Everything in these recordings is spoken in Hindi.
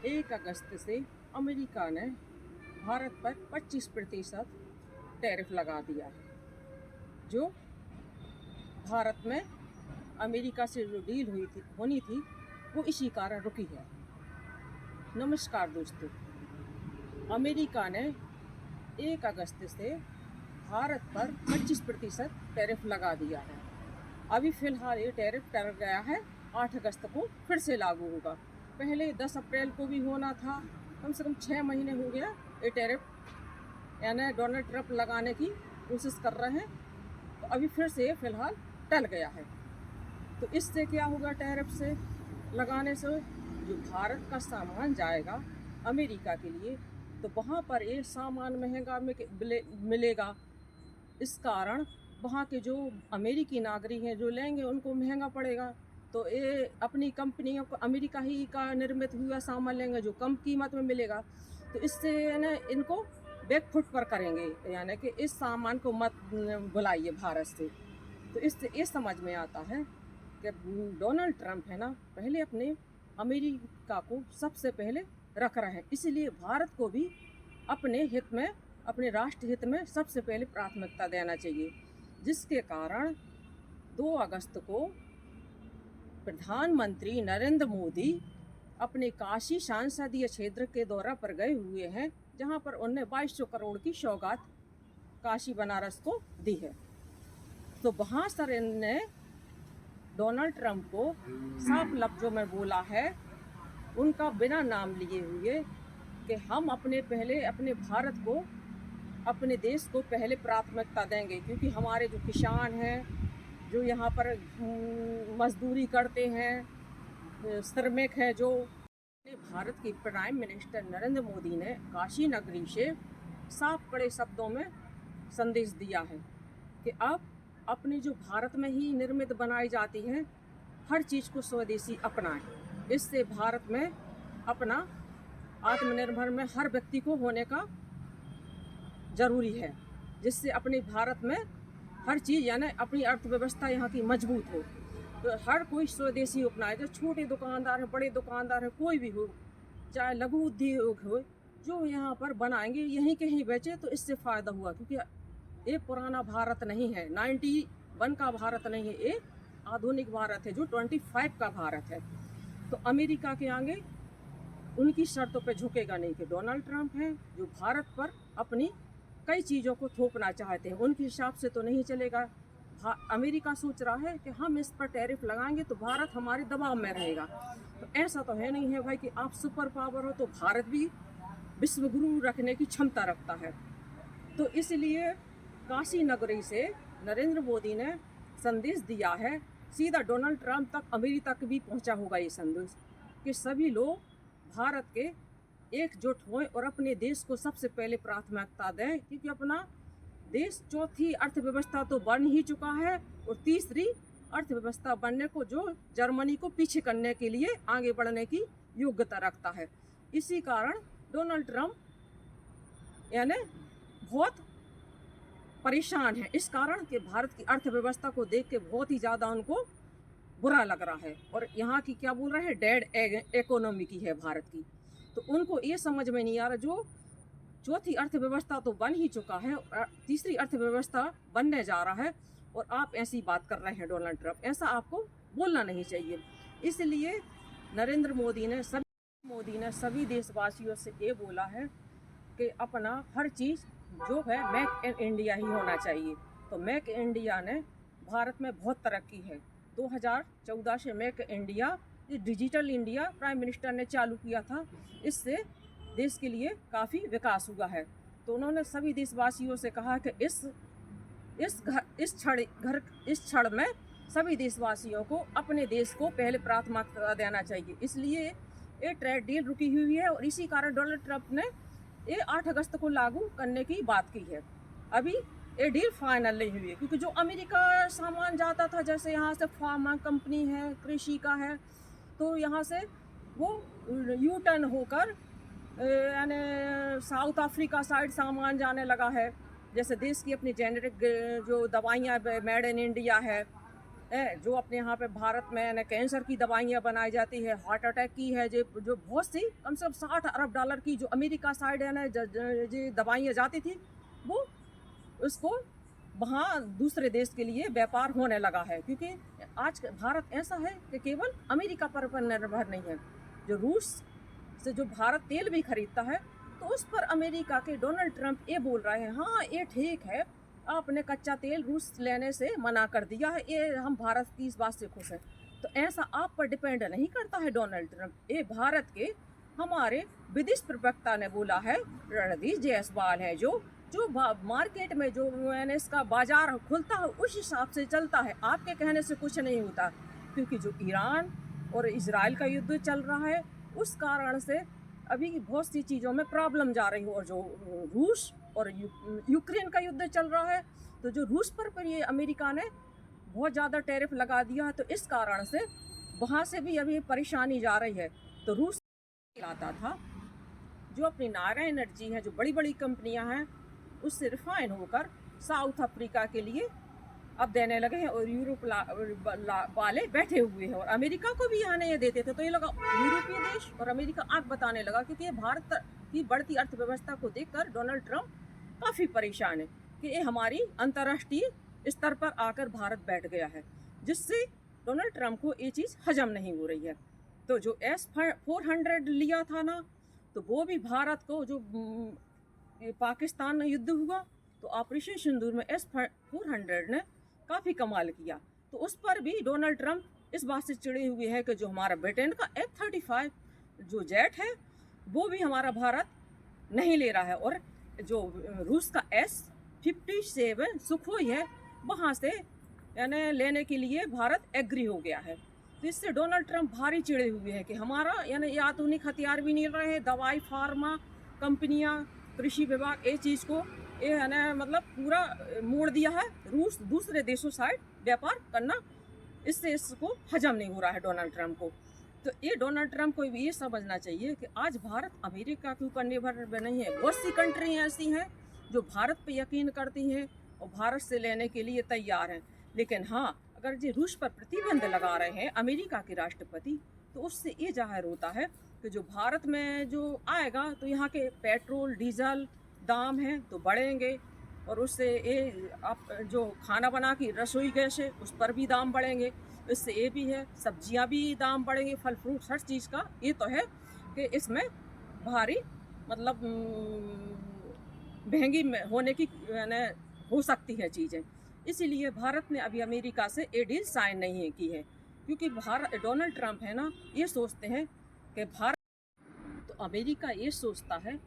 1 अगस्त से अमेरिका ने भारत पर 25% टैरिफ लगा दिया है। जो भारत में अमेरिका से जो डील होनी थी वो इसी कारण रुकी है। नमस्कार दोस्तों, अमेरिका ने 1 अगस्त से भारत पर 25% टैरिफ लगा दिया है। अभी फ़िलहाल ये टैरिफ टल गया है, 8 अगस्त को फिर से लागू होगा। पहले 10 अप्रैल को भी होना था। कम से कम 6 महीने हो गया ये टैरिफ यानी डोनाल्ड ट्रंप लगाने की कोशिश कर रहे हैं, तो अभी फिर से फ़िलहाल टल गया है। तो इससे क्या होगा? टैरिफ से लगाने से जो भारत का सामान जाएगा अमेरिका के लिए, तो वहाँ पर ये सामान महंगा मिलेगा। इस कारण वहाँ के जो अमेरिकी नागरिक हैं जो लेंगे उनको महंगा पड़ेगा। तो ये अपनी कंपनियों को अमेरिका ही का निर्मित हुआ सामान लेंगे जो कम कीमत में मिलेगा। तो इससे ना इनको बैकफुट पर करेंगे, यानी कि इस सामान को मत बुलाइए भारत से। तो इससे ये समझ में आता है कि डोनाल्ड ट्रंप है ना, पहले अपने अमेरिका को सबसे पहले रख रहे हैं। इसलिए भारत को भी अपने हित में, अपने राष्ट्र हित में सबसे पहले प्राथमिकता देना चाहिए। जिसके कारण 2 अगस्त को प्रधानमंत्री नरेंद्र मोदी अपने काशी संसदीय क्षेत्र के दौरा पर गए हुए हैं, जहां पर उन्हें 2200 करोड़ की सौगात काशी बनारस को दी है। तो वहाँ सर इनने डोनाल्ड ट्रंप को साफ लफ्जों में बोला है, उनका बिना नाम लिए हुए, कि हम अपने भारत को, अपने देश को पहले प्राथमिकता देंगे, क्योंकि हमारे जो किसान हैं, जो यहाँ पर मजदूरी करते हैं, श्रमिक हैं, जो भारत के प्राइम मिनिस्टर नरेंद्र मोदी ने काशी नगरी से साफ कड़े शब्दों में संदेश दिया है कि आप अपने जो भारत में ही निर्मित बनाई जाती है हर चीज़ को स्वदेशी अपनाएं। इससे भारत में अपना आत्मनिर्भर में हर व्यक्ति को होने का ज़रूरी है, जिससे अपने भारत में हर चीज़ यानी अपनी अर्थव्यवस्था यहाँ की मजबूत हो। तो हर कोई स्वदेशी अपनाए, जो छोटे दुकानदार है, बड़े दुकानदार है, कोई भी हो, चाहे लघु उद्योग हो, जो यहाँ पर बनाएंगे यहीं के ही बेचे, तो इससे फ़ायदा हुआ। क्योंकि ये पुराना भारत नहीं है, 91 का भारत नहीं है, ये आधुनिक भारत है जो 25 का भारत है। तो अमेरिका के आगे उनकी शर्तों पे झुकेगा नहीं। कि डोनाल्ड ट्रंप हैं जो भारत पर अपनी कई चीज़ों को थोपना चाहते हैं, उनके हिसाब से तो नहीं चलेगा। अमेरिका सोच रहा है कि हम इस पर टैरिफ लगाएंगे तो भारत हमारे दबाव में रहेगा। तो ऐसा तो है नहीं है भाई कि आप सुपर पावर हो, तो भारत भी विश्व गुरु रखने की क्षमता रखता है। तो इसलिए काशी नगरी से नरेंद्र मोदी ने संदेश दिया है, सीधा डोनाल्ड ट्रंप तक, अमेरिका तक भी पहुंचा होगा ये संदेश, कि सभी लोग भारत के एकजुट हों और अपने देश को सबसे पहले प्राथमिकता दें। क्योंकि अपना देश चौथी अर्थव्यवस्था तो बन ही चुका है और तीसरी अर्थव्यवस्था बनने को जो जर्मनी को पीछे करने के लिए आगे बढ़ने की योग्यता रखता है। इसी कारण डोनाल्ड ट्रंप यानी बहुत परेशान है, इस कारण कि भारत की अर्थव्यवस्था को देख के बहुत ही ज़्यादा उनको बुरा लग रहा है। और यहाँ की क्या बोल रहे हैं, डेड इकोनॉमी की है भारत की। तो उनको ये समझ में नहीं आ रहा, जो चौथी अर्थव्यवस्था तो बन ही चुका है, तीसरी अर्थव्यवस्था बनने जा रहा है, और आप ऐसी बात कर रहे हैं डोनाल्ड ट्रंप। ऐसा आपको बोलना नहीं चाहिए। इसलिए नरेंद्र मोदी ने सभी देशवासियों से ये बोला है कि अपना हर चीज़ जो है मेक इन इंडिया ही होना चाहिए। तो मेक इंडिया ने भारत में बहुत तरक्की है। 2014 से मेक इंडिया, ये डिजिटल इंडिया प्राइम मिनिस्टर ने चालू किया था, इससे देश के लिए काफ़ी विकास हुआ है। तो उन्होंने सभी देशवासियों से कहा कि इस क्षण में सभी देशवासियों को अपने देश को पहले प्राथमिकता देना चाहिए। इसलिए ये ट्रेड डील रुकी हुई है और इसी कारण डोनाल्ड ट्रंप ने ये 8 अगस्त को लागू करने की बात की है। अभी ये डील फाइनल नहीं हुई है, क्योंकि जो अमेरिका सामान जाता था, जैसे यहाँ से फार्मा कंपनी है, कृषि का है, तो यहाँ से वो यू टर्न होकर यानी साउथ अफ्रीका साइड सामान जाने लगा है। जैसे देश की अपनी जेनेरिक जो दवाइयाँ मेड इन इंडिया है, जो अपने यहाँ पे भारत में न कैंसर की दवाइयाँ बनाई जाती है, हार्ट अटैक की है, जो बहुत सी कम से कम $60 अरब की जो अमेरिका साइड है ना जो दवाइयाँ जाती थी, वो उसको वहाँ दूसरे देश के लिए व्यापार होने लगा है। क्योंकि आज भारत ऐसा है कि केवल अमेरिका पर निर्भर नहीं है। जो रूस से जो भारत तेल भी खरीदता है, तो उस पर अमेरिका के डोनाल्ड ट्रंप ये बोल रहे हैं, हाँ ये ठीक है, आपने कच्चा तेल रूस लेने से मना कर दिया है, ये हम भारत की इस बात से खुश हैं। तो ऐसा आप पर डिपेंड नहीं करता है डोनाल्ड ट्रंप, ये भारत के हमारे विदेश प्रवक्ता ने बोला है, रणधीर जायसवाल है, जो मार्केट में जो मैंने इसका बाजार खुलता है उस हिसाब से चलता है, आपके कहने से कुछ नहीं होता। क्योंकि जो ईरान और इजराइल का युद्ध चल रहा है, उस कारण से अभी बहुत सी चीज़ों में प्रॉब्लम जा रही हो। और जो रूस और यूक्रेन का युद्ध चल रहा है, तो जो रूस पर ये अमेरिका ने बहुत ज़्यादा टैरिफ लगा दिया है, तो इस कारण से वहाँ से भी अभी परेशानी जा रही है। तो रूस आता था, जो अपनी नायरा एनर्जी है, जो बड़ी बड़ी कंपनियां हैं, उससे रिफाइन होकर साउथ अफ्रीका के लिए अब देने लगे हैं। और यूरोप वाले बैठे हुए हैं, और अमेरिका को भी यहाँ नहीं देते थे। तो ये लगा यूरोपीय देश और अमेरिका आग बताने लगा, क्योंकि ये भारत की बढ़ती अर्थव्यवस्था को देखकर डोनाल्ड ट्रंप काफ़ी परेशान है कि ये हमारी अंतर्राष्ट्रीय स्तर पर आकर भारत बैठ गया है, जिससे डोनाल्ड ट्रंप को ये चीज़ हजम नहीं हो रही है। तो जो S-400 लिया था ना, तो वो भी भारत को जो पाकिस्तान में युद्ध हुआ, तो ऑपरेशन सिंदूर में S-400 ने काफ़ी कमाल किया। तो उस पर भी डोनाल्ड ट्रंप इस बात से चिड़े हुए हैं कि जो हमारा ब्रिटेन का F-35 जो जेट है, वो भी हमारा भारत नहीं ले रहा है। और जो रूस का S-57 सुखोई है, वहाँ से यानी लेने के लिए भारत एग्री हो गया है। तो इससे डोनाल्ड ट्रंप भारी चिड़े हुए हैं कि हमारा यानी आधुनिक हथियार भी नहीं रहे, दवाई फार्मा कंपनियां, कृषि विभाग ये चीज़ को ये है ना मतलब पूरा मोड़ दिया है। रूस दूसरे देशों साइड व्यापार करना, इससे इसको हजम नहीं हो रहा है डोनाल्ड ट्रंप को। तो ये डोनाल्ड ट्रंप को भी ये समझना चाहिए कि आज भारत अमेरिका के ऊपर निर्भर नहीं है। बहुत सी कंट्री ऐसी हैं जो भारत पे यकीन करती हैं और भारत से लेने के लिए तैयार हैं। लेकिन हाँ, अगर जो रूस पर प्रतिबंध लगा रहे हैं अमेरिका के राष्ट्रपति, तो उससे ये जाहिर होता है कि जो भारत में जो आएगा, तो यहाँ के पेट्रोल डीजल दाम हैं तो बढ़ेंगे, और उससे ये आप जो खाना बना की रसोई गैस है उस पर भी दाम बढ़ेंगे। इससे ये भी है, सब्जियां भी दाम बढ़ेंगे, फल फ्रूट हर चीज़ का ये तो है कि इसमें भारी मतलब महंगी होने की हो सकती है चीज़ें। इसीलिए भारत ने अभी अमेरिका से ये डील साइन नहीं की है, क्योंकि डोनाल्ड ट्रंप है ना, ये सोचते हैं कि भारत, तो अमेरिका ये सोचता है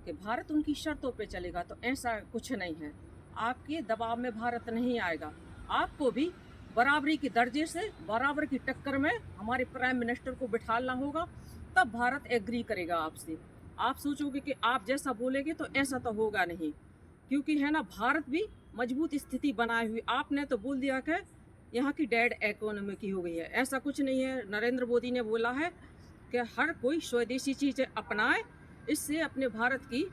कि भारत उनकी शर्तों पे चलेगा। तो ऐसा कुछ नहीं है, आपके दबाव में भारत नहीं आएगा। आपको भी बराबरी के दर्जे से बराबर की टक्कर में हमारे प्राइम मिनिस्टर को बिठाना होगा, तब भारत एग्री करेगा आपसे। आप सोचोगे कि आप जैसा बोलेंगे तो ऐसा तो होगा नहीं, क्योंकि है ना भारत भी मजबूत स्थिति बनाए हुई। आपने तो बोल दिया कि यहाँ की डेड इकोनॉमी की हो गई है, ऐसा कुछ नहीं है। नरेंद्र मोदी ने बोला है कि हर कोई स्वदेशी चीज़ें अपनाए, इससे अपने भारत की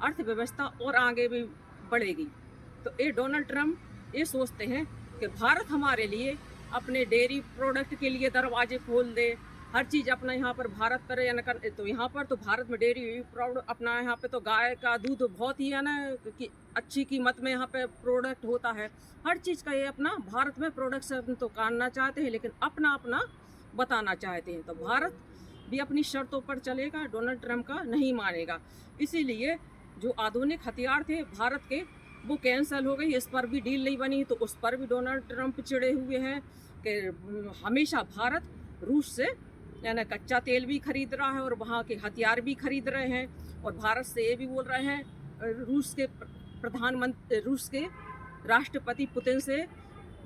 अर्थव्यवस्था और आगे भी बढ़ेगी। तो ये डोनाल्ड ट्रंप ये सोचते हैं कि भारत हमारे लिए अपने डेयरी प्रोडक्ट के लिए दरवाजे खोल दे, हर चीज़ अपना यहाँ पर भारत करे या न कर। तो यहाँ पर तो भारत में डेयरी प्रोडक्ट अपना, यहाँ पे तो गाय का दूध बहुत ही है ना कि अच्छी कीमत में यहाँ पे प्रोडक्ट होता है। हर चीज़ का ये अपना भारत में प्रोडक्शन तो करना चाहते हैं, लेकिन अपना अपना बताना चाहते हैं। तो भारत भी अपनी शर्तों पर चलेगा, डोनाल्ड ट्रंप का नहीं मानेगा। इसीलिए जो आधुनिक हथियार थे भारत के, वो कैंसिल हो गई, इस पर भी डील नहीं बनी। तो उस पर भी डोनाल्ड ट्रंप चिड़े हुए हैं कि हमेशा भारत रूस से यानी कच्चा तेल भी खरीद रहा है और वहाँ के हथियार भी खरीद रहे हैं। और भारत से ये भी बोल रहे हैं, रूस के राष्ट्रपति पुतिन से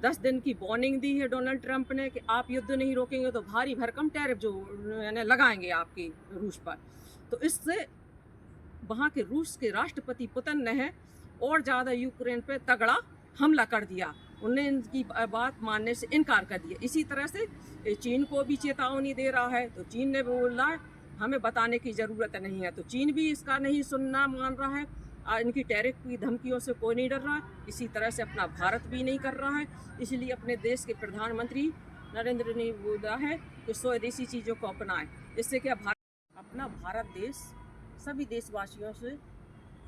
10 दिन की वार्निंग दी है डोनाल्ड ट्रंप ने कि आप युद्ध नहीं रोकेंगे तो भारी भरकम टैरिफ जो यानी लगाएंगे आपकी रूस पर। तो इससे वहाँ के रूस के राष्ट्रपति पुतिन ने है और ज़्यादा यूक्रेन पे तगड़ा हमला कर दिया, उन्हें इनकी बात मानने से इनकार कर दिया। इसी तरह से चीन को भी चेतावनी दे रहा है। तो चीन ने बोला है हमें बताने की ज़रूरत नहीं है, तो चीन भी इसका नहीं सुनना मान रहा है। इनकी टैरिफ की धमकियों से कोई नहीं डर रहा है, इसी तरह से अपना भारत भी नहीं कर रहा है। इसलिए अपने देश के प्रधानमंत्री नरेंद्र ने बोला है कि स्वदेशी चीज़ों को अपनाएं। इससे क्या अपना भारत देश सभी देशवासियों से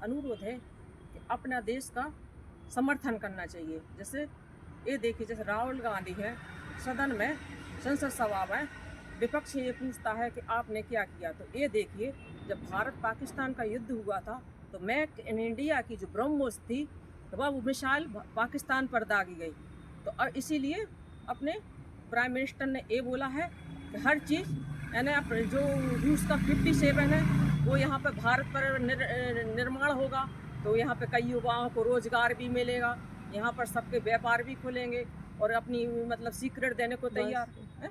अनुरोध है कि अपना देश का समर्थन करना चाहिए। जैसे ये देखिए, जैसे राहुल गांधी है, सदन में संसद सभा में विपक्ष ये पूछता है कि आपने क्या किया। तो ये देखिए, जब भारत पाकिस्तान का युद्ध हुआ था तो मेक इन इंडिया की जो ब्रह्मोस थी तो वह मिसाइल पाकिस्तान पर दागी गई। तो इसीलिए अपने प्राइम मिनिस्टर ने ये बोला है कि हर चीज़ यानी जो रूस का 57 है वो यहाँ पर भारत पर निर्माण होगा, तो यहाँ पे कई युवाओं को रोजगार भी मिलेगा, यहाँ पर सबके व्यापार भी खुलेंगे और अपनी मतलब सीक्रेट देने को तैयार है।